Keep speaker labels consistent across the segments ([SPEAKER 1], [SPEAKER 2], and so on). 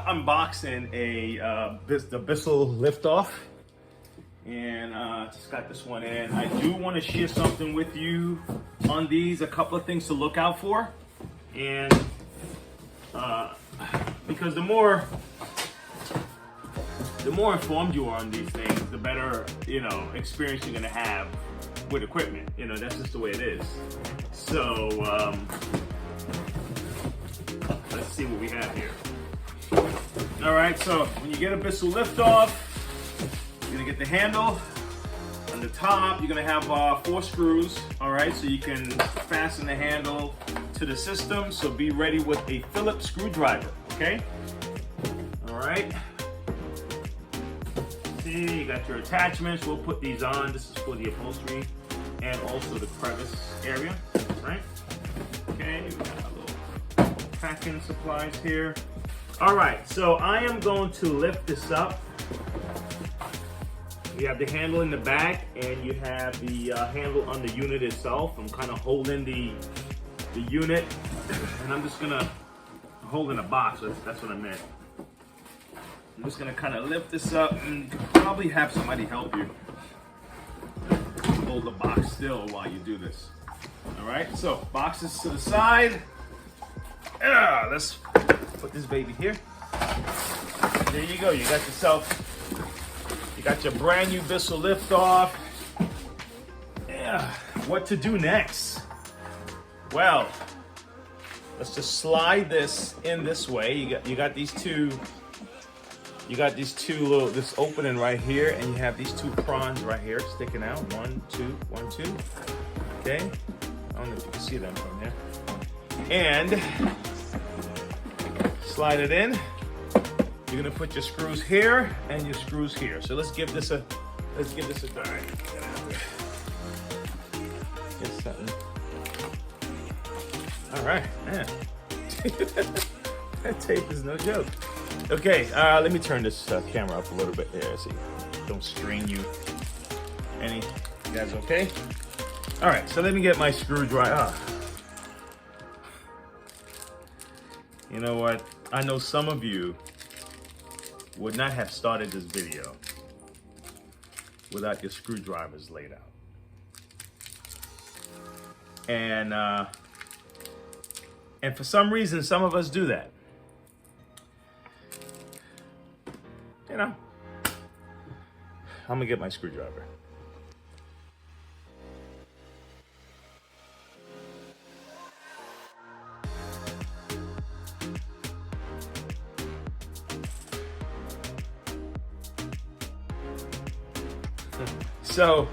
[SPEAKER 1] unboxing the Bissell liftoff, and just got this one in. I do want to share something with you on these. A couple of things to look out for, and because the more informed you are on these things, the better experience you're gonna have with equipment. That's just the way it is. So let's see what we have here. All right, so when you get a Bissell liftoff, you're gonna get the handle. On the top, you're gonna have 4 screws. All right, so you can fasten the handle to the system. So be ready with a Phillips screwdriver. Okay. All right. See, you got your attachments. We'll put these on. This is for the upholstery and also the crevice area. Right. Okay. We got a little packing supplies here. All right, so I am going to lift this up. You have the handle in the back, and you have the handle on the unit itself. I'm kind of holding the unit, and I'm just gonna hold in a box. That's what I meant. I'm just gonna kind of lift this up, and you could probably have somebody help you hold the box still while you do this. All right, so boxes to the side. Yeah, let's put this baby here. There you go. You got your brand new Bissell liftoff. Yeah. What to do next? Well, let's just slide this in this way. You got these two. You got these two little this opening right here, and you have these 2 prongs right here sticking out. 1, 2, 1, 2. Okay. I don't know if you can see them from there. And slide it in. You're gonna put your screws here and your screws here. So let's give this a try. Get something. All right, man. That tape is no joke. Okay, let me turn this camera up a little bit there. So don't strain you. You guys okay? All right, so let me get my screwdriver. You know what? I know some of you would not have started this video without your screwdrivers laid out. And for some reason, some of us do that. I'm gonna get my screwdriver. So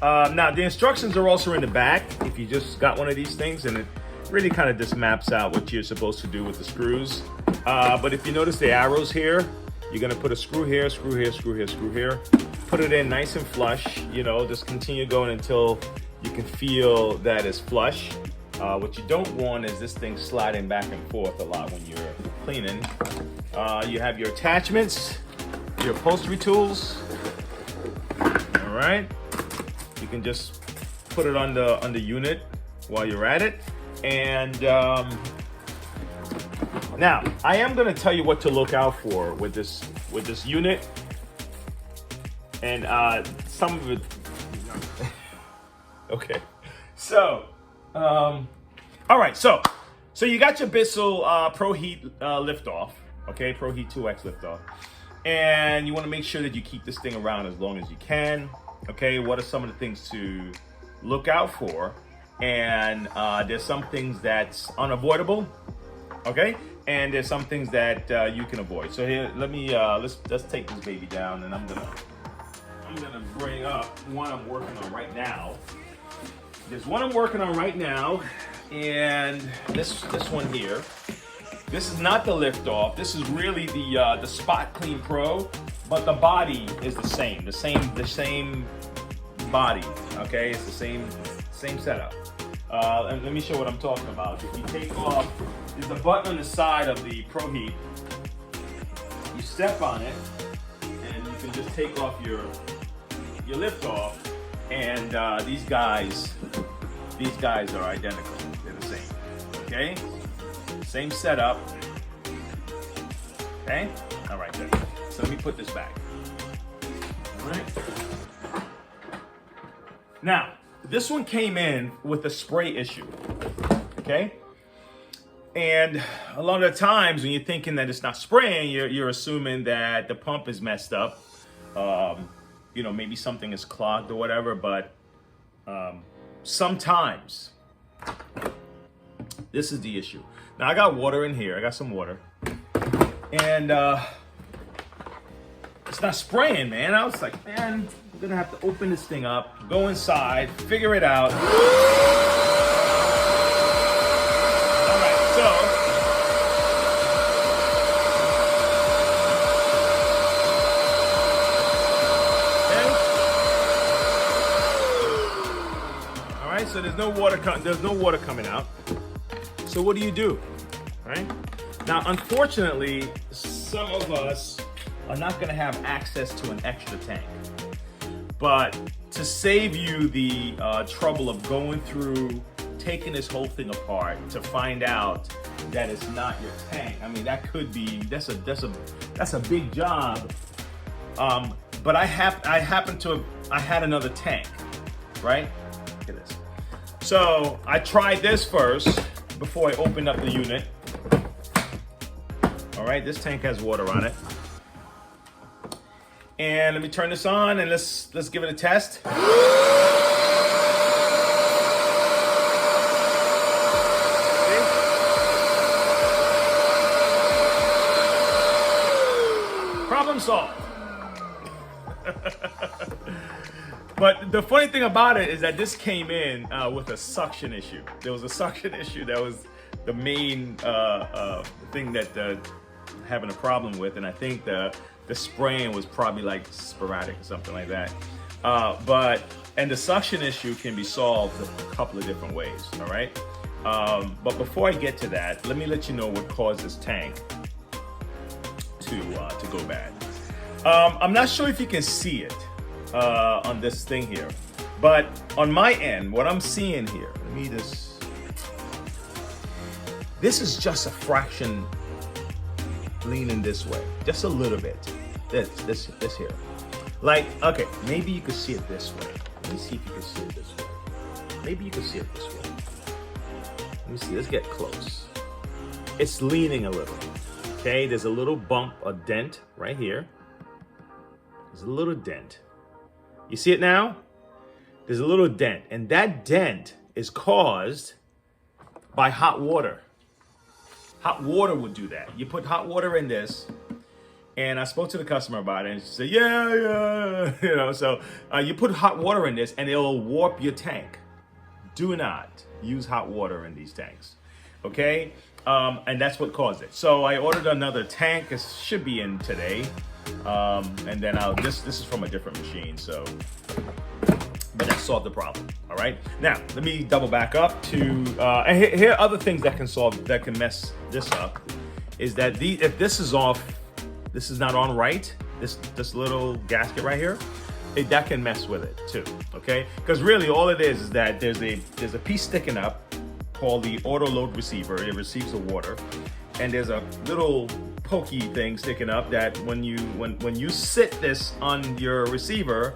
[SPEAKER 1] now the instructions are also in the back if you just got one of these things, and it really kind of just maps out what you're supposed to do with the screws. But if you notice the arrows here, you're gonna put a screw here, screw here, screw here, screw here. Put it in nice and flush, just continue going until you can feel that it's flush. What you don't want is this thing sliding back and forth a lot when you're cleaning. You have your attachments, your upholstery tools. All right, you can just put it on the unit while you're at it. And now I am going to tell you what to look out for with this unit, and some of it. Okay, so all right, so you got your Bissell Proheat liftoff, okay, Proheat 2X liftoff. And you want to make sure that you keep this thing around as long as you can. Okay, what are some of the things to look out for? And there's some things that's unavoidable. Okay, and there's some things that you can avoid. So here, let me let's take this baby down, and I'm gonna bring up one I'm working on right now. There's one I'm working on right now, and this one here. This is not the liftoff. This is really the spotclean Pro, but the body is the same. The same body. Okay, it's the same setup. And let me show what I'm talking about. If you take off, there's a button on the side of the Proheat. You step on it, and you can just take off your liftoff. And these guys are identical. They're the same. Okay. Same setup. Okay? All right, good. So let me put this back. All right. Now, this one came in with a spray issue, okay? And a lot of the times when you're thinking that it's not spraying, you're assuming that the pump is messed up. You know, maybe something is clogged or whatever, but sometimes this is the issue. Now I got water in here, I got some water. And it's not spraying, man. I was like, man, I'm gonna have to open this thing up, go inside, figure it out. All right, so okay. All right, so there's no water coming out. So what do? Right? Now, unfortunately, some of us are not going to have access to an extra tank. But to save you the trouble of going through, taking this whole thing apart to find out that it's not your tank, I mean, that could be, that's a big job. But I had another tank, right? Look at this. So I tried this first before I opened up the unit. All right, this tank has water on it. And let me turn this on and let's give it a test. Problem solved. But the funny thing about it is that this came in with a suction issue. There was a suction issue that was the main thing that having a problem with, and I think the spraying was probably like sporadic or something like that. And the suction issue can be solved a couple of different ways, all right? But before I get to that, let me let you know what caused this tank to go bad. I'm not sure if you can see it on this thing here, but on my end, what I'm seeing here, let me just, this is just a fraction leaning this way, just a little bit. This here. Like, okay, maybe you could see it this way. Let me see if you can see it this way. Maybe you can see it this way. Let me see, let's get close. It's leaning a little, okay? There's a little bump, a dent right here. There's a little dent. You see it now? There's a little dent, and that dent is caused by hot water. Hot water would do that. You put hot water in this, and I spoke to the customer about it, and she said, yeah, you know, so you put hot water in this, and it'll warp your tank. Do not use hot water in these tanks, okay? And that's what caused it. So I ordered another tank. It should be in today. And then this is from a different machine, so, but that solved the problem, all right? Now, let me double back up to, and here are other things that can mess this up, is that if this is off, this is not on right, this little gasket right here, that can mess with it too, okay? Because really all it is that there's a piece sticking up called the auto load receiver. It receives the water, and there's a little pokey thing sticking up that when you sit this on your receiver,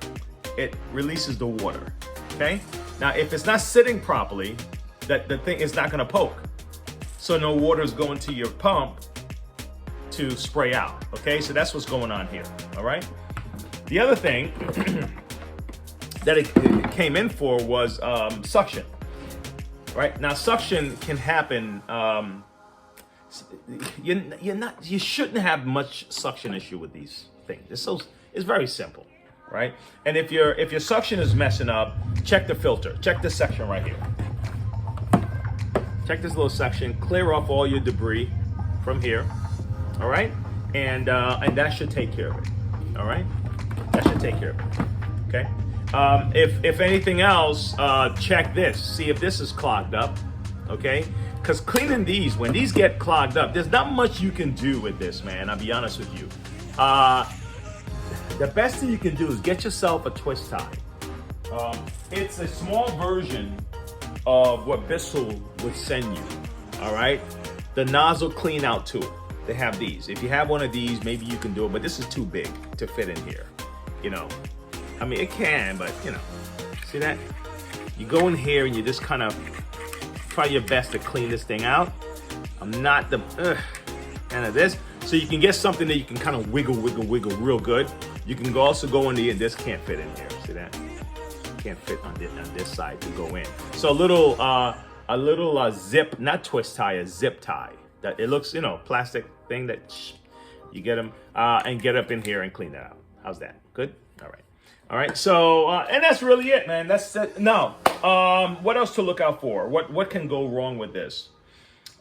[SPEAKER 1] it releases the water, okay? Now, if it's not sitting properly, the thing is not gonna poke. So no water is going to your pump to spray out, okay? So that's what's going on here, all right? The other thing that it came in for was suction, right? Now, suction can happen, you shouldn't have much suction issue with these things. It's very simple, right? And if your suction is messing up, check the filter. Check this section right here. Check this little section. Clear off all your debris from here, all right? And that should take care of it, all right? That should take care of it, okay? If anything else, check this. See if this is clogged up, okay? Because cleaning these, when these get clogged up, there's not much you can do with this, man. I'll be honest with you. The best thing you can do is get yourself a twist tie. It's a small version of what Bissell would send you, all right? The nozzle clean out tool, they have these. If you have one of these, maybe you can do it, but this is too big to fit in here, you know. I mean, it can, but you know, see that? You go in here and you just kind of try your best to clean this thing out. I'm not the fan of this. So you can get something that you can kind of wiggle real good. You can also go in the, this can't fit in here, see that? Can't fit on this side to go in. So a little zip, not twist tie, a zip tie. That it looks, you know, plastic thing that you get them and get up in here and clean that out. How's that? Good? All right. So, and that's really it, man. That's it. Now, what else to look out for? What can go wrong with this?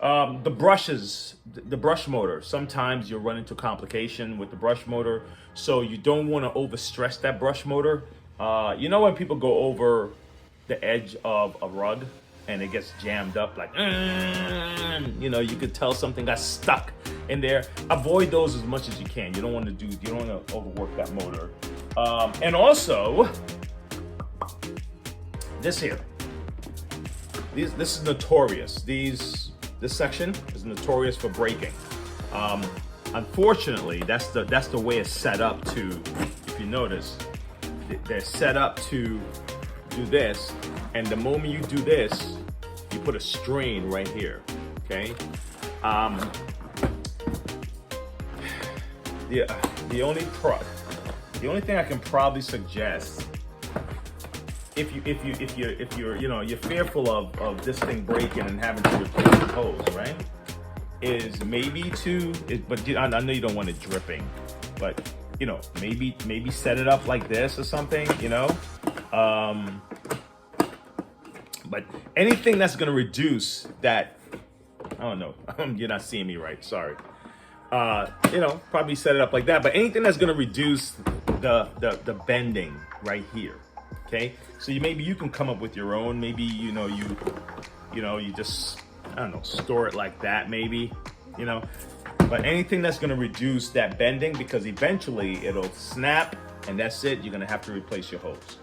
[SPEAKER 1] The brushes, the brush motor. Sometimes you'll run into complication with the brush motor. So you don't want to overstress that brush motor. You know when people go over the edge of a rug and it gets jammed up, like, you know, you could tell something got stuck in there. Avoid those as much as you can. You don't want to overwork that motor. And also, this here. This is notorious. This section is notorious for breaking. Unfortunately, that's the way it's set up to. If you notice, they're set up to do this, and the moment you do this, you put a strain right here. Okay. The only thing I can probably suggest, if you're you know, you're fearful of this thing breaking and having to replace the hose, right? Is maybe but I know you don't want it dripping, but you know, maybe set it up like this or something, you know. But anything that's gonna reduce that, I don't know, you're not seeing me right, sorry. You know, probably set it up like that, but anything that's gonna reduce the bending right here, okay? So maybe you can come up with your own, maybe, you know, you just, I don't know, store it like that maybe, you know, but anything that's gonna reduce that bending, because eventually it'll snap and that's it, you're gonna have to replace your hose.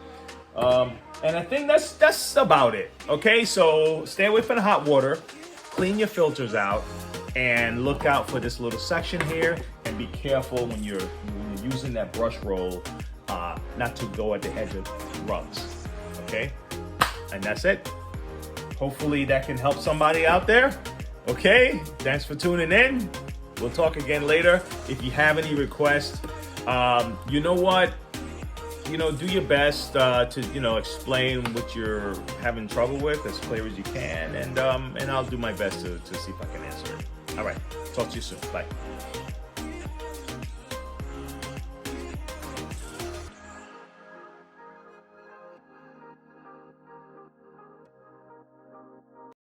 [SPEAKER 1] And I think that's about it, okay? So stay away from the hot water, clean your filters out, and look out for this little section here, and be careful when you're using that brush roll, not to go at the edge of rugs, okay? And that's it. Hopefully that can help somebody out there, okay? Thanks for tuning in. We'll talk again later. If you have any requests, you know what? You know, do your best to, you know, explain what you're having trouble with as clear as you can, and I'll do my best to see if I can answer it. All right, talk to you soon. Bye.